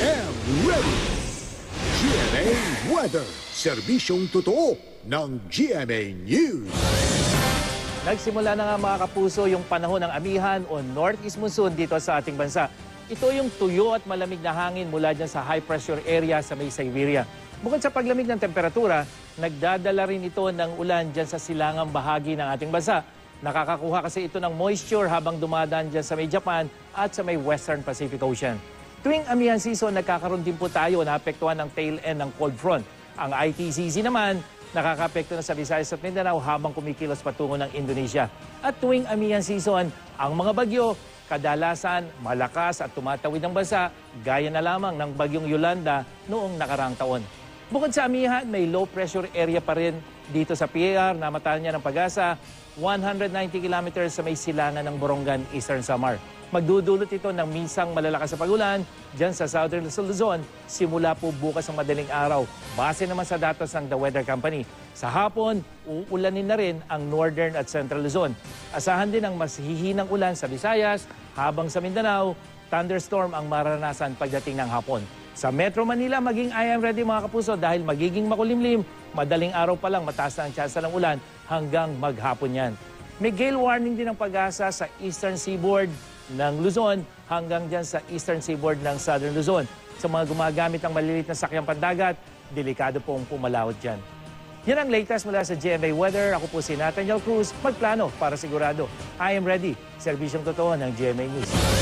am ready. GMA Weather, serbisyong totoo ng GMA News. Nagsimula na nga mga kapuso yung panahon ng amihan o northeast monsoon dito sa ating bansa. Ito yung tuyo at malamig na hangin mula dyan sa high pressure area sa may Siberia. Bukod sa paglamig ng temperatura, nagdadala rin ito ng ulan dyan sa silangang bahagi ng ating bansa. Nakakakuha kasi ito ng moisture habang dumadaan dyan sa may Japan at sa may Western Pacific Ocean. Tuwing amihan season, nagkakaroon din po tayo na apektuhan ng tail end ng cold front. Ang ITCZ naman, nakakapekto na sa Visayas at Mindanao habang kumikilos patungo ng Indonesia. At tuwing amihan season, ang mga bagyo, kadalasan malakas at tumatawid ng bansa, gaya na lamang ng bagyong Yolanda noong nakaraang taon. Bukod sa amihan, may low pressure area pa rin dito sa PAR na matahan niya ng Pag-asa, 190 kilometers sa may silangan ng Borongan, Eastern Samar. Magdudulot ito ng minsang malalakas sa pagulan dyan sa Southern Luzon simula po bukas ng madaling araw. Base naman sa datos ng The Weather Company. Sa hapon, uulanin na rin ang Northern at Central Luzon. Asahan din ang mas hihinang ulan sa Visayas, habang sa Mindanao, thunderstorm ang maranasan pagdating ng hapon. Sa Metro Manila, maging I am ready mga kapuso dahil magiging makulimlim. Madaling araw pa lang mataas na ang tsansa ng ulan hanggang maghapon yan. May gale warning din ang Pag-asa sa Eastern Seaboard ng Luzon hanggang dyan sa Eastern Seaboard ng Southern Luzon. Sa mga gumagamit ng maliliit na sakyang pandagat, delikado pong pumalawot dyan. Yan ang latest mula sa GMA Weather. Ako po si Nathaniel Cruz. Magplano para sigurado. I am ready. Serbisyong totoo ng GMA News.